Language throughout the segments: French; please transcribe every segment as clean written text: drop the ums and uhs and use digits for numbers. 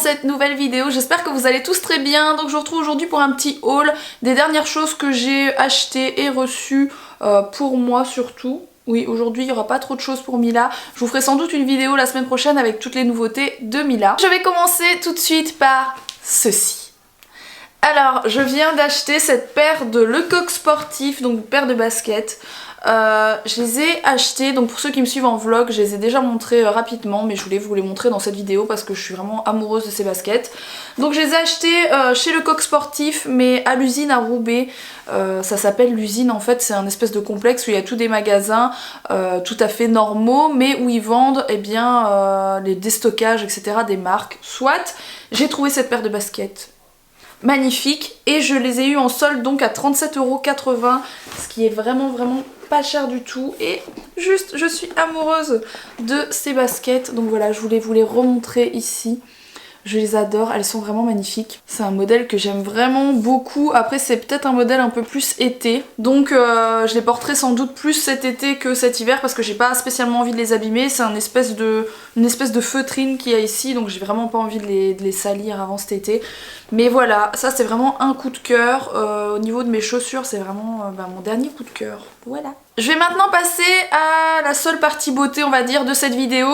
cette nouvelle vidéo, j'espère que vous allez tous très bien. Donc je vous retrouve aujourd'hui pour un petit haul des dernières choses que j'ai achetées et reçues pour moi surtout. Oui, aujourd'hui il n'y aura pas trop de choses pour Mila. Je vous ferai sans doute une vidéo la semaine prochaine avec toutes les nouveautés de Mila. Je vais commencer tout de suite par ceci. Alors, je viens d'acheter cette paire de Lecoq sportif, donc paire de baskets. Je les ai achetés, donc pour ceux qui me suivent en vlog, je les ai déjà montrés rapidement, mais je voulais vous les montrer dans cette vidéo parce que je suis vraiment amoureuse de ces baskets. Donc je les ai achetés chez Lecoq sportif, mais à l'usine à Roubaix. Ça s'appelle l'usine, en fait c'est un espèce de complexe où il y a tous des magasins tout à fait normaux, mais où ils vendent eh bien, les déstockages, etc. des marques. Soit, j'ai trouvé cette paire de baskets magnifique et je les ai eu en solde donc à 37,80 €, ce qui est vraiment pas cher du tout et juste je suis amoureuse de ces baskets, donc voilà, je voulais vous les remontrer ici. Je les adore, elles sont vraiment magnifiques. C'est un modèle que j'aime vraiment beaucoup. Après c'est peut-être un modèle un peu plus été. Donc je les porterai sans doute plus cet été que cet hiver parce que j'ai pas spécialement envie de les abîmer. C'est une espèce de feutrine qu'il y a ici. Donc j'ai vraiment pas envie de les salir avant cet été. Mais voilà, ça c'est vraiment un coup de cœur. Au niveau de mes chaussures, c'est vraiment mon dernier coup de cœur. Voilà. Je vais maintenant passer à la seule partie beauté, on va dire, de cette vidéo.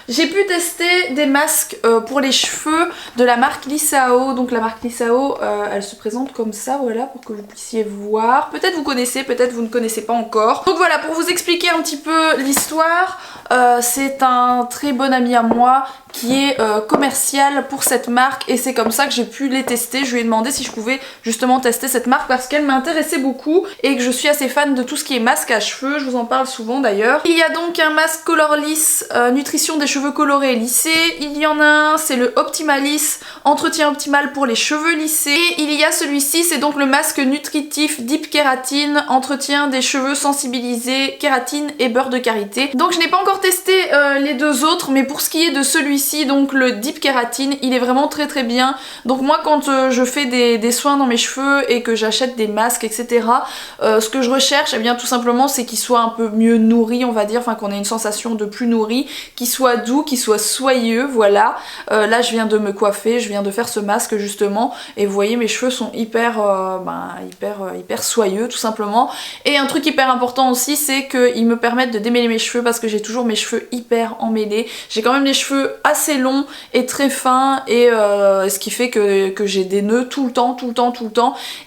J'ai pu tester des masques pour les cheveux de la marque Lissao. Donc la marque Lissao, elle se présente comme ça, voilà, pour que vous puissiez voir. Peut-être vous connaissez, peut-être vous ne connaissez pas encore. Donc voilà, pour vous expliquer un petit peu l'histoire, c'est un très bon ami à moi qui est commercial pour cette marque et c'est comme ça que j'ai pu les tester. Je lui ai demandé si je pouvais justement tester cette marque parce qu'elle m'intéressait beaucoup et que je suis assez fan de tout ce qui est masque à cheveux, je vous en parle souvent d'ailleurs. Il y a donc un masque Colorlisse, nutrition des cheveux colorés et lissés. Il y en a un, c'est le Optimalis, entretien optimal pour les cheveux lissés. Et il y a celui-ci, c'est donc le masque nutritif Deep Kératine, entretien des cheveux sensibilisés, kératine et beurre de karité. Donc je n'ai pas encore testé les deux autres, mais pour ce qui est de celui-ci, donc le Deep Kératine, il est vraiment très bien. Donc moi quand je fais des soins dans mes cheveux et que j'achète des masques, etc., ce que je recherche, eh bien tout simplement c'est qu'il soit un peu mieux nourri, on va dire, enfin qu'on ait une sensation de plus nourri, qu'il soit doux, qu'il soit soyeux, voilà. Là je viens de me coiffer, je viens de faire ce masque justement, et vous voyez mes cheveux sont hyper soyeux tout simplement. Et un truc hyper important aussi, c'est qu'ils me permettent de démêler mes cheveux parce que j'ai toujours mes cheveux hyper emmêlés. J'ai quand même les cheveux assez longs et très fins et ce qui fait que j'ai des nœuds tout le temps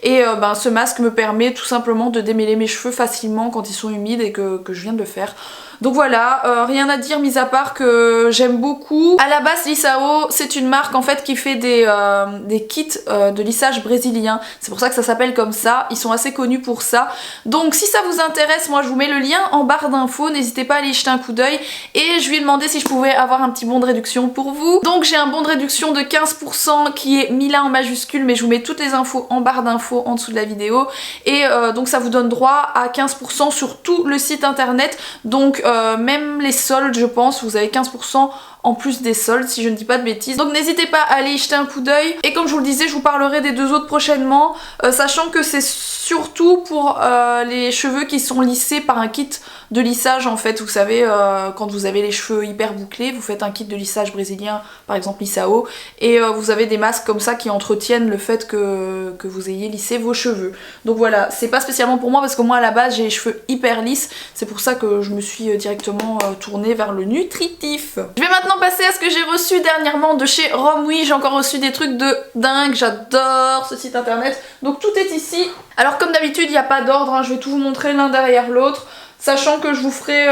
et ce masque me permet tout simplement de démêler mes cheveux facilement quand ils sont humides et que je viens de le faire. Donc voilà, rien à dire mis à part que j'aime beaucoup. À la base Lissao c'est une marque en fait qui fait des kits de lissage brésilien. C'est pour ça que ça s'appelle comme ça, ils sont assez connus pour ça. Donc si ça vous intéresse, moi je vous mets le lien en barre d'infos, n'hésitez pas à aller y jeter un coup d'œil. Et je lui ai demandé si je pouvais avoir un petit bon de réduction pour vous. Donc j'ai un bon de réduction de 15% qui est Mila en majuscule, mais je vous mets toutes les infos en barre d'infos en dessous de la vidéo. Et donc ça vous donne droit à 15% sur tout le site internet. Donc même les soldes, je pense, vous avez 15% en plus des soldes si je ne dis pas de bêtises. Donc n'hésitez pas à aller y jeter un coup d'œil. Et comme je vous le disais, je vous parlerai des deux autres prochainement, sachant que c'est surtout pour les cheveux qui sont lissés par un kit de lissage en fait. Vous savez, quand vous avez les cheveux hyper bouclés, vous faites un kit de lissage brésilien, par exemple Lissao, et vous avez des masques comme ça qui entretiennent le fait que vous ayez lissé vos cheveux. Donc voilà, c'est pas spécialement pour moi parce que moi à la base j'ai les cheveux hyper lisses, c'est pour ça que je me suis directement tournée vers le nutritif. Je vais maintenant passer à ce que j'ai reçu dernièrement de chez Romwe. J'ai encore reçu des trucs de dingue, j'adore ce site internet. Donc tout est ici. Alors comme d'habitude il n'y a pas d'ordre, hein. Je vais tout vous montrer l'un derrière l'autre. Sachant que je vous ferai,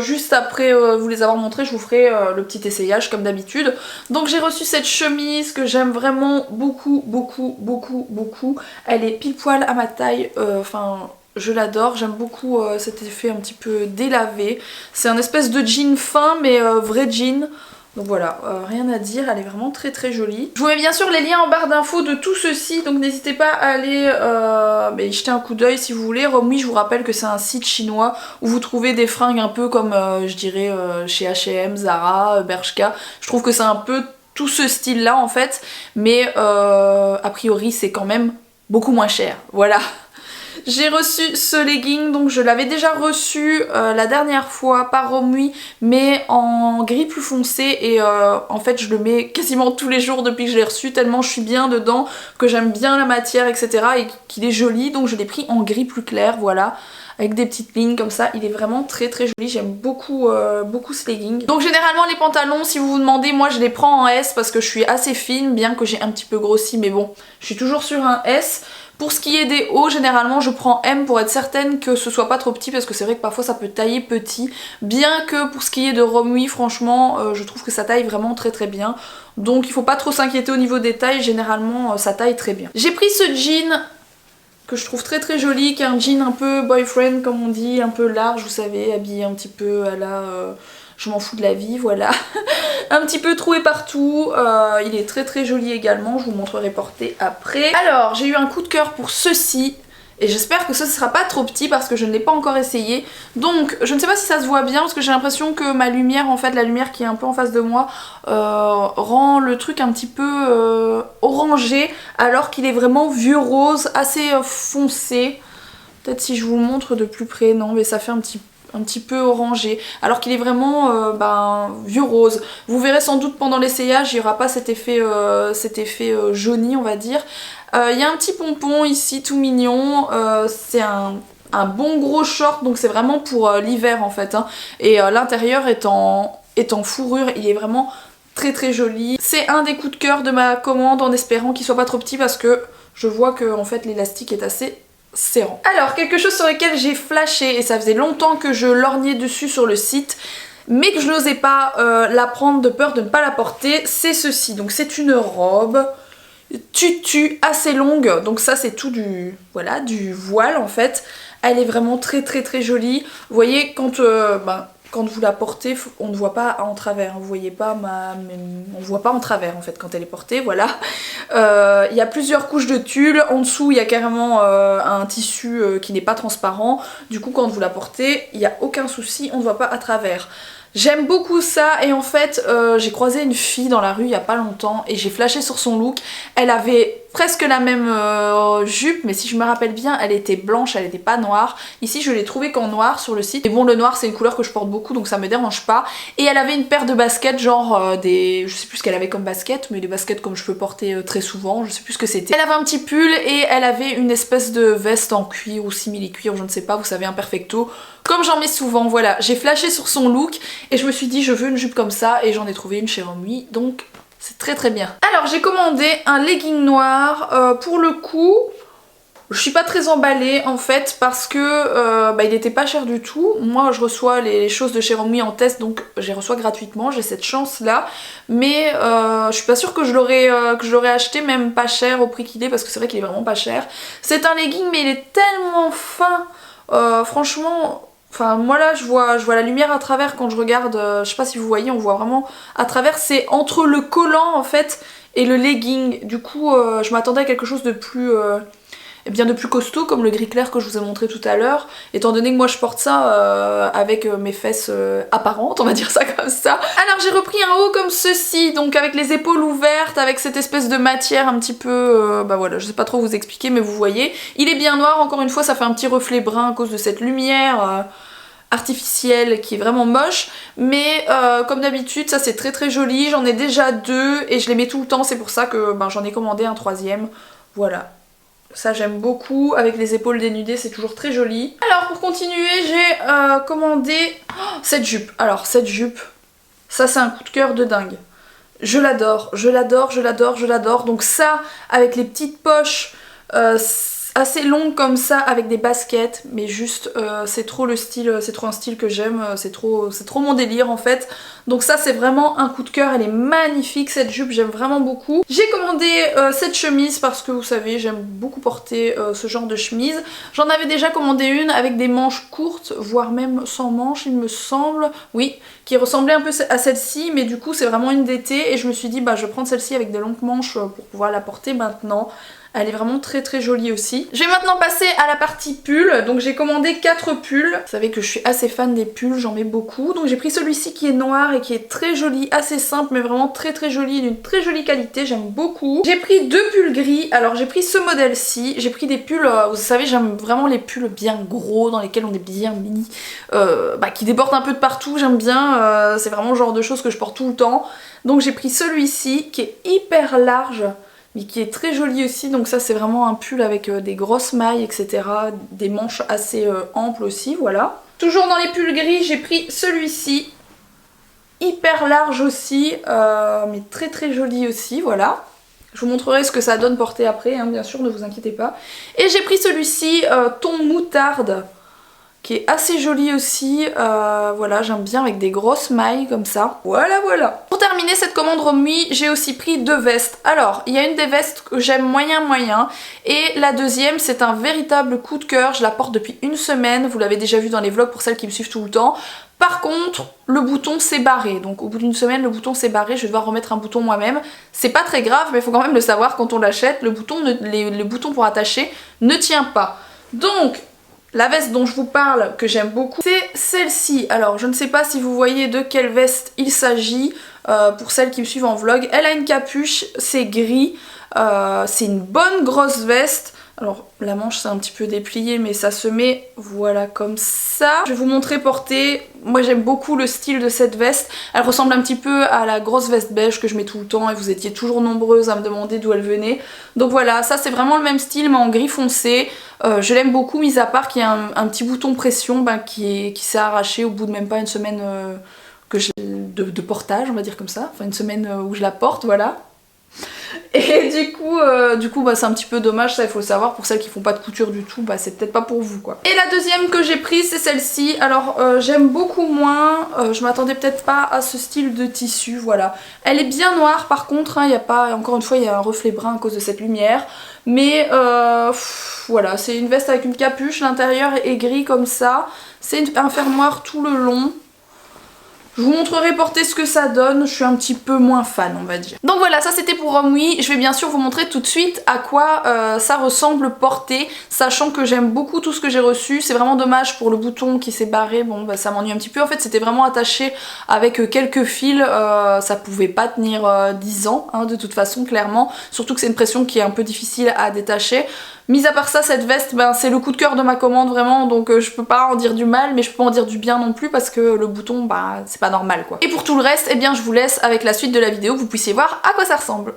juste après vous les avoir montrés, je vous ferai le petit essayage comme d'habitude. Donc j'ai reçu cette chemise que j'aime vraiment beaucoup. Elle est pile poil à ma taille, je l'adore, j'aime beaucoup cet effet un petit peu délavé. C'est un espèce de jean fin mais vrai jean. Donc voilà, rien à dire, elle est vraiment très jolie. Je vous mets bien sûr les liens en barre d'infos de tout ceci, donc n'hésitez pas à aller y jeter un coup d'œil si vous voulez. Romwe, je vous rappelle que c'est un site chinois où vous trouvez des fringues un peu comme je dirais chez H&M, Zara, Bershka. Je trouve que c'est un peu tout ce style là en fait, mais a priori c'est quand même beaucoup moins cher, voilà. J'ai reçu ce legging, donc je l'avais déjà reçu la dernière fois par Romui, mais en gris plus foncé et en fait je le mets quasiment tous les jours depuis que je l'ai reçu, tellement je suis bien dedans, que j'aime bien la matière etc. et qu'il est joli, donc je l'ai pris en gris plus clair, voilà. Avec des petites lignes comme ça, il est vraiment très très joli, j'aime beaucoup, beaucoup ce legging. Donc généralement les pantalons, si vous vous demandez, moi je les prends en S parce que je suis assez fine, bien que j'ai un petit peu grossi, mais bon, je suis toujours sur un S. Pour ce qui est des hauts, généralement je prends M pour être certaine que ce soit pas trop petit, parce que c'est vrai que parfois ça peut tailler petit, bien que pour ce qui est de Romui, franchement je trouve que ça taille vraiment très très bien. Donc il faut pas trop s'inquiéter au niveau des tailles, généralement ça taille très bien. J'ai pris ce jean que je trouve très très joli, qui est un jean un peu boyfriend comme on dit, un peu large, vous savez, habillé un petit peu à la je m'en fous de la vie, voilà. Un petit peu troué partout, il est très très joli également, je vous montrerai porté après. Alors j'ai eu un coup de cœur pour ceci, et j'espère que ce ne sera pas trop petit parce que je ne l'ai pas encore essayé. Donc je ne sais pas si ça se voit bien parce que j'ai l'impression que ma lumière, en fait la lumière qui est un peu en face de moi, rend le truc un petit peu orangé alors qu'il est vraiment vieux rose, assez foncé. Peut-être si je vous le montre de plus près, non mais ça fait un petit peu orangé, alors qu'il est vraiment vieux rose. Vous verrez sans doute pendant l'essayage, il n'y aura pas cet effet jauni on va dire. Il y a un petit pompon ici tout mignon, c'est un bon gros short, donc c'est vraiment pour l'hiver en fait, hein. Et l'intérieur est en fourrure, il est vraiment très très joli. C'est un des coups de cœur de ma commande, en espérant qu'il soit pas trop petit parce que je vois que en fait l'élastique est assez serrant. Alors quelque chose sur lequel j'ai flashé, et ça faisait longtemps que je lorgnais dessus sur le site, mais que je n'osais pas la prendre de peur de ne pas la porter, c'est ceci. Donc c'est une robe tutu assez longue, donc ça c'est tout du voile en fait. Elle est vraiment très très très jolie. Vous voyez quand vous la portez, on ne voit pas en travers, vous voyez pas on voit pas en travers en fait quand elle est portée, voilà. Il y a plusieurs couches de tulle, en dessous il y a carrément un tissu qui n'est pas transparent, du coup quand vous la portez, il n'y a aucun souci, on ne voit pas à travers. J'aime beaucoup ça, et en fait j'ai croisé une fille dans la rue il y a pas longtemps et j'ai flashé sur son look. Elle avait presque la même jupe, mais si je me rappelle bien elle était blanche, elle n'était pas noire. Ici je l'ai trouvée qu'en noir sur le site, et bon le noir c'est une couleur que je porte beaucoup donc ça me dérange pas. Et elle avait une paire de baskets genre je sais plus ce qu'elle avait comme basket, mais des baskets comme je peux porter très souvent, je sais plus ce que c'était. Elle avait un petit pull et elle avait une espèce de veste en cuir ou simili-cuir, je ne sais pas, vous savez, un perfecto comme j'en mets souvent. Voilà, j'ai flashé sur son look et je me suis dit je veux une jupe comme ça, et j'en ai trouvé une chez Romui, donc c'est très très bien. Alors j'ai commandé un legging noir, pour le coup je suis pas très emballée en fait parce que il était pas cher du tout. Moi je reçois les choses de chez Romui en test, donc je les reçois gratuitement, j'ai cette chance là, mais je suis pas sûre que je l'aurais acheté même pas cher au prix qu'il est, parce que c'est vrai qu'il est vraiment pas cher. C'est un legging mais il est tellement fin, franchement. Enfin moi là je vois la lumière à travers quand je regarde, je sais pas si vous voyez, on voit vraiment à travers, c'est entre le collant en fait et le legging. Du coup je m'attendais à quelque chose de plus de plus costaud comme le gris clair que je vous ai montré tout à l'heure, étant donné que moi je porte ça avec mes fesses apparentes, on va dire ça comme ça. Alors j'ai repris un haut comme ceci, donc avec les épaules ouvertes, avec cette espèce de matière un petit peu, voilà, je sais pas trop vous expliquer, mais vous voyez, il est bien noir, encore une fois ça fait un petit reflet brun à cause de cette lumière artificielle qui est vraiment moche, mais comme d'habitude ça c'est très très joli. J'en ai déjà deux et je les mets tout le temps, c'est pour ça que j'en ai commandé un troisième, voilà. Ça j'aime beaucoup, avec les épaules dénudées, c'est toujours très joli. Alors pour continuer, j'ai commandé cette jupe. Alors cette jupe, ça c'est un coup de cœur de dingue. Je l'adore, je l'adore, je l'adore, je l'adore. Donc ça, avec les petites poches assez longues comme ça, avec des baskets, mais juste c'est trop le style, c'est trop un style que j'aime, c'est trop mon délire en fait. Donc ça c'est vraiment un coup de cœur, elle est magnifique cette jupe, j'aime vraiment beaucoup. J'ai commandé cette chemise parce que vous savez j'aime beaucoup porter ce genre de chemise. J'en avais déjà commandé une avec des manches courtes, voire même sans manches il me semble, oui, qui ressemblait un peu à celle-ci, mais du coup c'est vraiment une d'été et je me suis dit je vais prendre celle-ci avec des longues manches pour pouvoir la porter maintenant. Elle est vraiment très très jolie aussi. Je vais maintenant passer à la partie pull. Donc j'ai commandé 4 pulls. Vous savez que je suis assez fan des pulls, j'en mets beaucoup. Donc j'ai pris celui-ci qui est noir et qui est très joli, assez simple mais vraiment très très joli, d'une très jolie qualité, j'aime beaucoup. J'ai pris 2 pulls gris. Alors j'ai pris ce modèle-ci. J'ai pris des pulls, vous savez j'aime vraiment les pulls bien gros, dans lesquels on est bien mini, qui débordent un peu de partout, j'aime bien. C'est vraiment le genre de choses que je porte tout le temps. Donc j'ai pris celui-ci qui est hyper large, mais qui est très joli aussi. Donc ça c'est vraiment un pull avec des grosses mailles, etc. Des manches assez amples aussi, voilà. Toujours dans les pulls gris, j'ai pris celui-ci. Hyper large aussi, mais très très joli aussi, voilà. Je vous montrerai ce que ça donne porté après, hein, bien sûr, ne vous inquiétez pas. Et j'ai pris celui-ci, ton moutarde, qui est assez joli aussi, voilà, j'aime bien avec des grosses mailles comme ça. Voilà, voilà. Pour terminer cette commande Romwe, j'ai aussi pris 2 vestes. Alors, il y a une des vestes que j'aime moyen, et la deuxième, c'est un véritable coup de cœur. Je la porte depuis une semaine, vous l'avez déjà vu dans les vlogs pour celles qui me suivent tout le temps. Par contre, le bouton s'est barré, donc au bout d'une semaine, le bouton s'est barré, je vais devoir remettre un bouton moi-même. C'est pas très grave, mais il faut quand même le savoir quand on l'achète, le bouton pour attacher ne tient pas. Donc, la veste dont je vous parle, que j'aime beaucoup, c'est celle-ci. Alors, je ne sais pas si vous voyez de quelle veste il s'agit, pour celles qui me suivent en vlog. Elle a une capuche, c'est gris, c'est une bonne grosse veste. Alors la manche c'est un petit peu déplié mais ça se met voilà comme ça. Je vais vous montrer portée. Moi j'aime beaucoup le style de cette veste. Elle ressemble un petit peu à la grosse veste beige que je mets tout le temps et vous étiez toujours nombreuses à me demander d'où elle venait. Donc voilà, ça c'est vraiment le même style mais en gris foncé. Je l'aime beaucoup, mis à part qu'il y a un petit bouton pression qui s'est arraché au bout de même pas une semaine de portage, on va dire comme ça. Enfin une semaine où je la porte, voilà. Et du coup c'est un petit peu dommage, ça il faut le savoir, pour celles qui font pas de couture du tout, c'est peut-être pas pour vous quoi. Et la deuxième que j'ai prise c'est celle-ci. Alors j'aime beaucoup moins, je m'attendais peut-être pas à ce style de tissu, voilà. Elle est bien noire par contre, hein, y a pas, encore une fois il y a un reflet brun à cause de cette lumière. Mais voilà, c'est une veste avec une capuche, l'intérieur est gris comme ça. C'est un fermoir tout le long. Je vous montrerai porter ce que ça donne, je suis un petit peu moins fan on va dire. Donc voilà, ça c'était pour Romwe. Je vais bien sûr vous montrer tout de suite à quoi ça ressemble porté, sachant que j'aime beaucoup tout ce que j'ai reçu. C'est vraiment dommage pour le bouton qui s'est barré, bon ça m'ennuie un petit peu. En fait c'était vraiment attaché avec quelques fils, ça pouvait pas tenir 10 ans hein, de toute façon clairement. Surtout que c'est une pression qui est un peu difficile à détacher. Mis à part ça, cette veste, c'est le coup de cœur de ma commande vraiment, donc je peux pas en dire du mal, mais je peux pas en dire du bien non plus parce que le bouton, c'est pas normal quoi. Et pour tout le reste, eh bien je vous laisse avec la suite de la vidéo, que vous puissiez voir à quoi ça ressemble.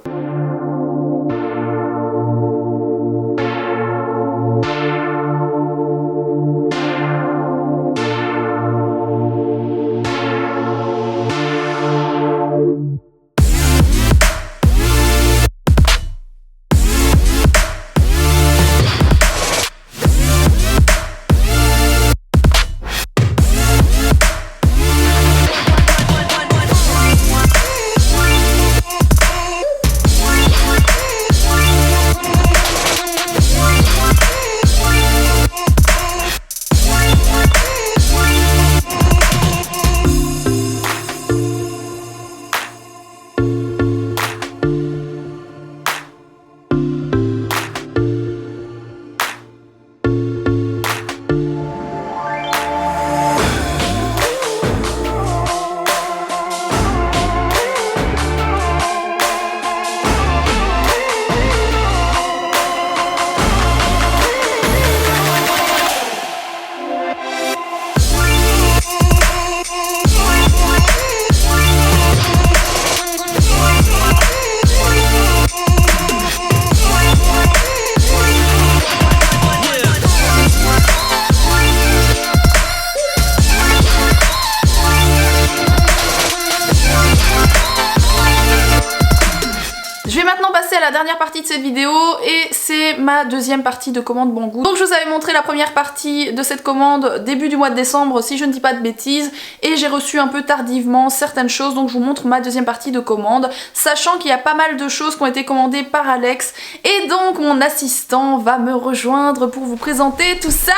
La dernière partie de cette vidéo et c'est ma deuxième partie de commande Banggood. Donc je vous avais montré la première partie de cette commande début du mois de décembre si je ne dis pas de bêtises et j'ai reçu un peu tardivement certaines choses, donc je vous montre ma deuxième partie de commande, sachant qu'il y a pas mal de choses qui ont été commandées par Alex et donc mon assistant va me rejoindre pour vous présenter tout ça.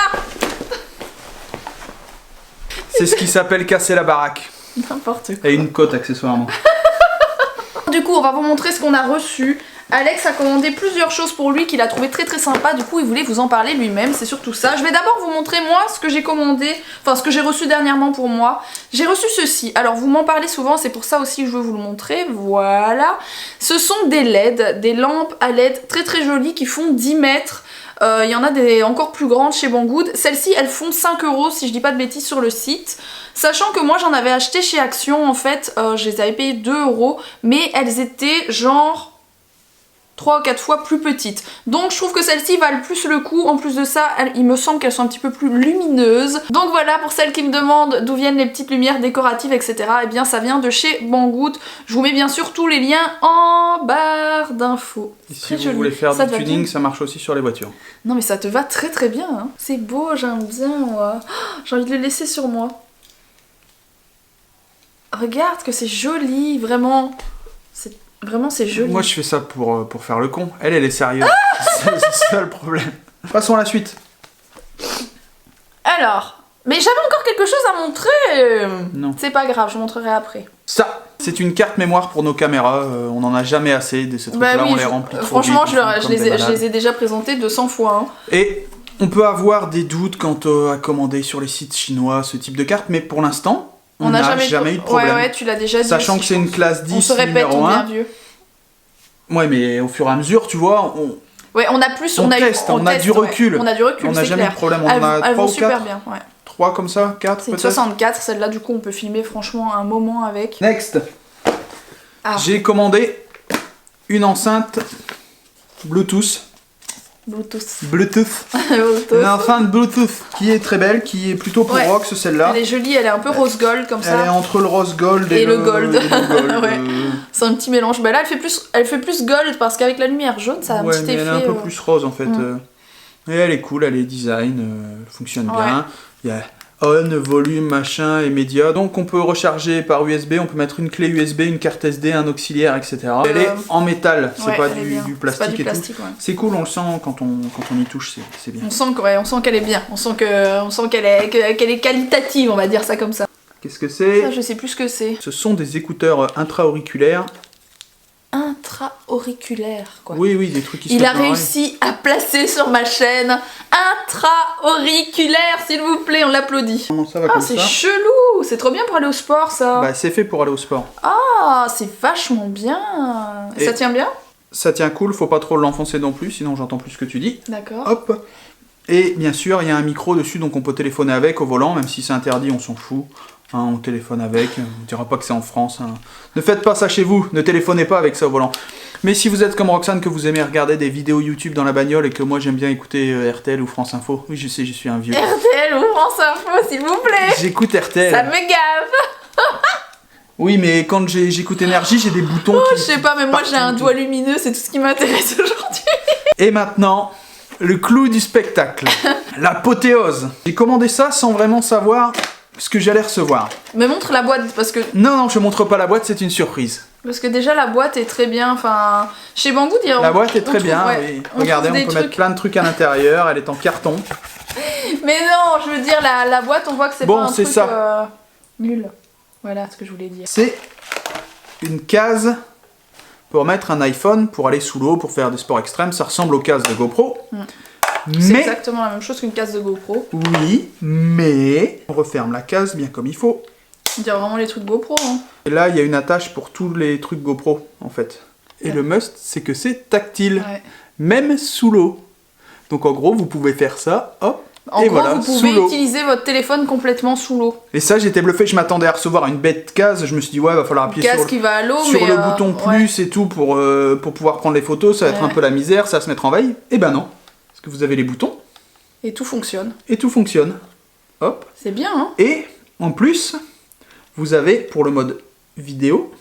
C'est ce qui s'appelle casser la baraque. N'importe quoi. Et une cote accessoirement. Du coup on va vous montrer ce qu'on a reçu. Alex a commandé plusieurs choses pour lui qu'il a trouvé très très sympa, du coup il voulait vous en parler lui-même, c'est surtout ça. Je vais d'abord vous montrer moi ce que j'ai commandé, enfin ce que j'ai reçu dernièrement pour moi. J'ai reçu ceci, alors vous m'en parlez souvent, c'est pour ça aussi que je veux vous le montrer, voilà. Ce sont des LED, des lampes à LED très très jolies qui font 10 mètres. Il y en a des encore plus grandes chez Banggood. Celles-ci elles font 5 € si je dis pas de bêtises sur le site. Sachant que moi j'en avais acheté chez Action en fait, je les avais payées 2 €, mais elles étaient genre 3 ou 4 fois plus petites. Donc je trouve que celles-ci valent plus le coup. En plus de ça, il me semble qu'elles sont un petit peu plus lumineuses. Donc voilà, pour celles qui me demandent d'où viennent les petites lumières décoratives, etc. Eh bien ça vient de chez Banggood. Je vous mets bien sûr tous les liens en barre d'infos. Et si vous voulez faire du tuning, ça marche aussi sur les voitures. Non mais ça te va très très bien. Hein. C'est beau, j'aime bien. Moi. J'ai envie de le laisser sur moi. Regarde que c'est joli, vraiment. Vraiment, c'est joli. Moi, je fais ça pour faire le con. Elle est sérieuse. C'est ça le problème. Passons à la suite. Alors, mais j'avais encore quelque chose à montrer. Non. C'est pas grave, je montrerai après. Ça, c'est une carte mémoire pour nos caméras. On en a jamais assez de ces trucs-là. Bah oui, on les remplit trop franchement, vite, je les ai déjà présentés 200 fois. Hein. Et on peut avoir des doutes quant à commander sur les sites chinois ce type de carte, mais pour l'instant, on n'a jamais eu de problème. Ouais, tu l'as déjà dit. Sachant que c'est une classe 10 on se répète, numéro on 1. devient vieux. Ouais, mais au fur et à mesure, tu vois, ouais, on a plus, on teste, on a du recul. Ouais. On a du recul, on n'a jamais eu de problème. On elles, en a 3 vont ou super 4. bien, ouais. 3 comme ça, 4 c'est une peut-être. 64, celle-là du coup on peut filmer franchement un moment avec. Next. Ah. J'ai commandé une enceinte Bluetooth. Bluetooth. Une enceinte Bluetooth qui est très belle, qui est plutôt pour Rox celle-là. Elle est jolie, elle est un peu rose gold comme ça. Elle est entre le rose gold et le gold. Ouais. C'est un petit mélange. Bah là elle fait plus gold parce qu'avec la lumière jaune ça a un petit effet. Elle est un peu plus rose en fait. Et elle est cool, elle est design, elle fonctionne bien. Il y a on, volume, machin et média. Donc on peut recharger par USB, on peut mettre une clé USB, une carte SD, un auxiliaire, etc. Elle est en métal, c'est pas du plastique et tout. C'est cool, on le sent quand on y touche, c'est bien. On sent qu'elle est bien, on sent qu'elle est qualitative, on va dire ça comme ça. Qu'est-ce que c'est? Ça, je sais plus ce que c'est. Ce sont des écouteurs intra-auriculaires. Intra-auriculaire, quoi. Oui, des trucs qui se Il a réussi à placer sur ma chaîne intra-auriculaire, s'il vous plaît, on l'applaudit. Comment ça va comme ça? C'est chelou, c'est trop bien pour aller au sport, ça. Bah, c'est fait pour aller au sport. Ah, c'est vachement bien. Et ça tient bien? Ça tient cool, faut pas trop l'enfoncer non plus, sinon j'entends plus ce que tu dis. D'accord. Hop. Et bien sûr, il y a un micro dessus, donc on peut téléphoner avec au volant, même si c'est interdit, on s'en fout. Hein, on téléphone avec, on ne dira pas que c'est en France. Hein. Ne faites pas ça chez vous, ne téléphonez pas avec ça au volant. Mais si vous êtes comme Roxane, que vous aimez regarder des vidéos YouTube dans la bagnole et que moi j'aime bien écouter RTL ou France Info, oui je sais, je suis un vieux. RTL ou France Info, s'il vous plaît. J'écoute RTL. Ça me gave. Oui, mais quand j'écoute Énergie, j'ai des boutons je sais pas, mais moi j'ai un doigt lumineux, c'est tout ce qui m'intéresse aujourd'hui. Et maintenant, le clou du spectacle, l'apothéose. J'ai commandé ça sans vraiment savoir ce que j'allais recevoir. Me montre la boîte parce que... Non, je montre pas la boîte, c'est une surprise. Parce que déjà la boîte est très bien, enfin... Chez Banggood, la boîte est très bien, oui. Regardez, on peut mettre plein de trucs à l'intérieur, elle est en carton. Mais non, je veux dire, la boîte, on voit que c'est pas un truc ça. Nul. Voilà ce que je voulais dire. C'est une case pour mettre un iPhone, pour aller sous l'eau, pour faire des sports extrêmes. Ça ressemble aux cases de GoPro. C'est exactement la même chose qu'une case de GoPro. Oui, mais on referme la case bien comme il faut. On dirait vraiment les trucs GoPro. Hein. Et là, il y a une attache pour tous les trucs GoPro, en fait. Et le must, c'est que c'est tactile, même sous l'eau. Donc en gros, vous pouvez faire ça, hop, et gros, voilà, vous pouvez utiliser votre téléphone complètement sous l'eau. Et ça, j'étais bluffé, je m'attendais à recevoir une bête case, je me suis dit, ouais, va falloir appuyer sur le bouton plus et tout pour pouvoir prendre les photos, ça va être un peu la misère, ça va se mettre en veille. Et ben non. Vous avez les boutons. Et tout fonctionne. Hop. C'est bien, hein. Et en plus, vous avez pour le mode vidéo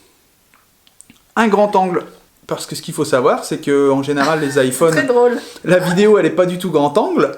un grand angle. Parce que ce qu'il faut savoir, c'est que en général les iPhones, très drôle. La vidéo elle est pas du tout grand angle.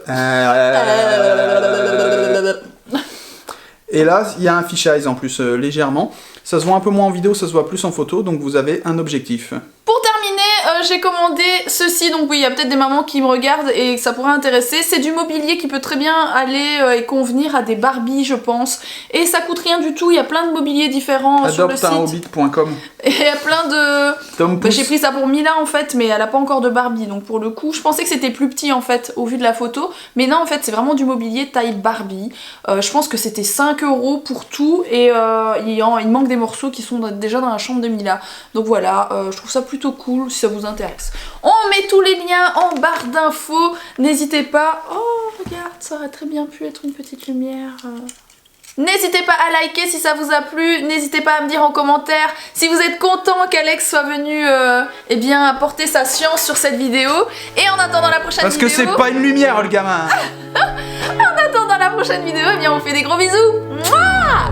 Et là, il y a un fisheye en plus légèrement. Ça se voit un peu moins en vidéo, ça se voit plus en photo, donc vous avez un objectif. Pour terminer, j'ai commandé ceci, donc oui, il y a peut-être des mamans qui me regardent et que ça pourrait intéresser. C'est du mobilier qui peut très bien aller et convenir à des Barbies, je pense. Et ça coûte rien du tout, il y a plein de mobilier différents sur le site. Adopteunhobbit.com. Et il y a plein de... Bah, j'ai pris ça pour Mila en fait, mais elle a pas encore de Barbie, donc pour le coup, je pensais que c'était plus petit en fait, au vu de la photo. Mais non, en fait, c'est vraiment du mobilier taille Barbie. Je pense que c'était 5 € pour tout, et il manque des morceaux qui sont déjà dans la chambre de Mila. Donc voilà, je trouve ça plutôt cool si ça vous intéresse. On met tous les liens en barre d'infos, n'hésitez pas. Oh regarde, ça aurait très bien pu être une petite lumière. N'hésitez pas à liker si ça vous a plu, n'hésitez pas à me dire en commentaire si vous êtes content qu'Alex soit venu eh bien apporter sa science sur cette vidéo. Et en attendant la prochaine vidéo... Parce que c'est pas une lumière le gamin. En attendant la prochaine vidéo, eh bien on fait des gros bisous. Mouah.